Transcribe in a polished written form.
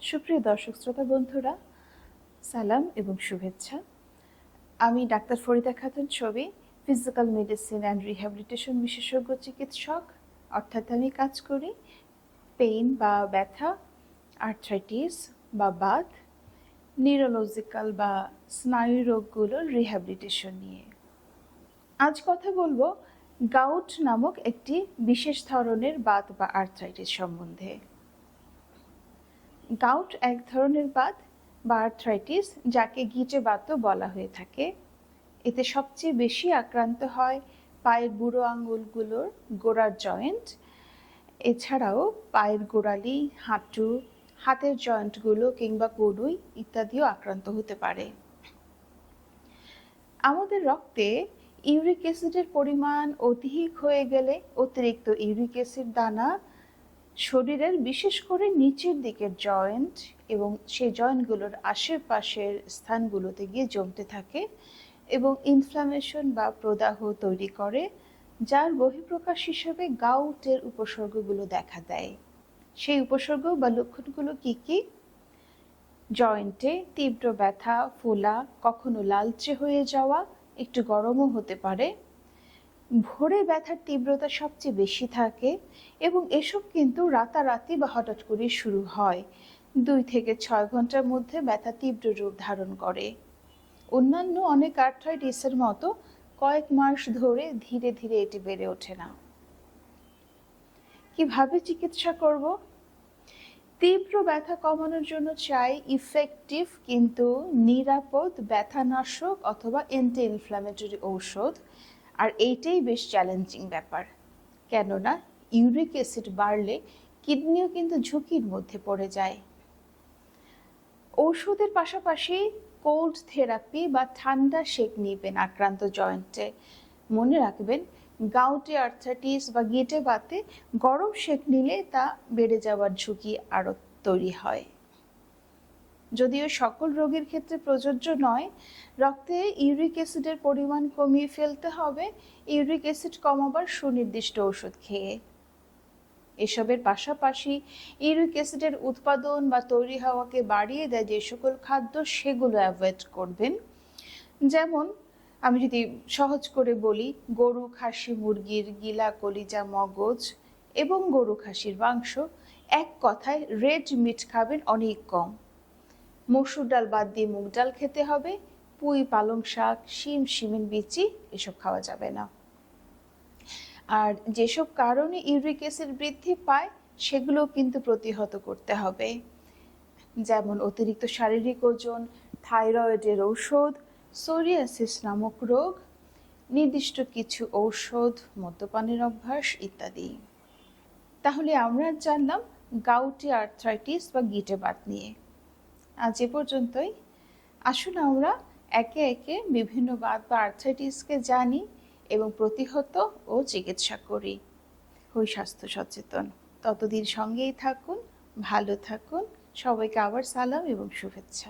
সুপ্রিয় দর্শক শ্রোতা বন্ধুরা, সালাম এবং শুভেচ্ছা। আমি ডাক্তার ফরিদা খাতুন ছবি, ফিজিক্যাল মেডিসিন অ্যান্ড রিহ্যাবিলিটেশন বিশেষজ্ঞ চিকিৎসক। অর্থাৎ আমি কাজ করি পেইন বা ব্যথা, আর্থ্রাইটিস বা বাত, নিউরোলজিক্যাল বা স্নায়ু রোগগুলোর রিহ্যাবিলিটেশন নিয়ে। আজ কথা বলবো গাউট নামক একটি বিশেষ ধরনের বাত বা আর্থ্রাইটিস সম্বন্ধে। গাউট এক ধরনের বাত বা আর্থ্রাইটিস যাকে গিটে বাতও বলা হয়ে থাকে। এতে সবচেয়ে বেশি আক্রান্ত হয় পায়ের বুড়ো আঙুলগুলোর গোড়ার জয়েন্ট, এছাড়াও পায়ের গোড়ালি, হাঁটু, হাতের জয়েন্টগুলো কিংবা কনুই ইত্যাদিও আক্রান্ত হতে পারে। আমাদের রক্তে ইউরিক অ্যাসিডের পরিমাণ অধিক হয়ে গেলে অতিরিক্ত ইউরিক অ্যাসিড দানা শরীরের বিশেষ করে নিচের দিকের জয়েন্ট এবং সেই জয়েন্টগুলোর আশেপাশের স্থানগুলোতে গিয়ে জমতে থাকে এবং ইনফ্লামেশন বা প্রদাহ তৈরি করে, যার বহিঃপ্রকাশ হিসেবে গাউটের উপসর্গগুলো দেখা দেয়। সেই উপসর্গ বা লক্ষণগুলো কি কি? জয়েন্টে তীব্র ব্যথা, ফোলা, কখনো লালচে হয়ে যাওয়া, একটু গরমও হতে পারে। ভোরে ব্যথার তীব্রতা সবচেয়ে বেশি থাকে এবং এসব কিন্তু রাতারাতি বা হঠাৎ করে শুরু হয়। 2 থেকে 6 ঘন্টার মধ্যে ব্যথা তীব্র রূপ ধারণ করে। অন্যান্য অনেক আর্থ্রাইটিসের মতো কয়েক মাস ধরে ধীরে ধীরে এটি বেড়ে ওঠে না। কিভাবে চিকিৎসা করব? তীব্র ব্যথা কমানোর জন্য চাই ইফেক্টিভ কিন্তু নিরাপদ ব্যথানাশক অথবা অ্যান্টি ইনফ্ল্যামেটরি ঔষধ। আর এইটাই বেশ চ্যালেঞ্জিং ব্যাপার, কেননা ইউরিক অ্যাসিড বাড়লে কিডনিও কিন্তু ঝুঁকির মধ্যে পড়ে যায়। ঔষধের পাশাপাশি কোল্ড থেরাপি বা ঠান্ডা সেক নিবেন আক্রান্ত জয়েন্টে। মনে রাখবেন, গাউটে আর্থ্রাইটিস বা গিটে বাতে গরম সেক নিলে তা বেড়ে যাওয়ার ঝুঁকি আরও তৈরি হয়। যদিও সকল রোগীর ক্ষেত্রে প্রযোজ্য নয়, রক্তে ইউরিক অ্যাসিডের পরিমাণ কমিয়ে ফেলতে হবে ইউরিক অ্যাসিড কমাবার সুনির্দিষ্ট ওষুধ খেয়ে। এসবের পাশাপাশি ইউরিক অ্যাসিডের উৎপাদন বা তৈরি হওয়াকে বাড়িয়ে দেয় যে সকল খাদ্য, সেগুলো অ্যাভয়েড করবেন। যেমন আমি যদি সহজ করে বলি, গরু, খাসি, মুরগির গিলা, কলিজা, মগজ এবং গরু খাসির মাংস, এক কথায় রেড মিট খাবেন অনেক কম। মসুর ডাল বাদ দিয়ে মুগ ডাল খেতে হবে। পুঁই, পালং শাক, শিম, শিমের বিচি এসব খাওয়া যাবে না। আর যেসব কারণে ইউরিক অ্যাসিড বৃদ্ধি পায় সেগুলো কিন্তু প্রতিহত করতে হবে, যেমন অতিরিক্ত শারীরিক ওজন, থাইরয়েডের ঔষধ, সোরিয়াসিস নামক রোগ, নির্দিষ্ট কিছু ঔষধ, মদ্যপানের অভ্যাস ইত্যাদি। তাহলে আমরা জানলাম গাউটি আর্থ্রাইটিস বা গিটে বাত নিয়ে। আজ এ পর্যন্তই। আসুন আমরা একে একে বিভিন্ন বাত বা আর্থ্রাইটিসকে জানি এবং প্রতিহত ও চিকিৎসা করি। হই স্বাস্থ্য সচেতন। ততদিন সঙ্গেই থাকুন, ভালো থাকুন। সবাইকে আবার সালাম এবং শুভেচ্ছা।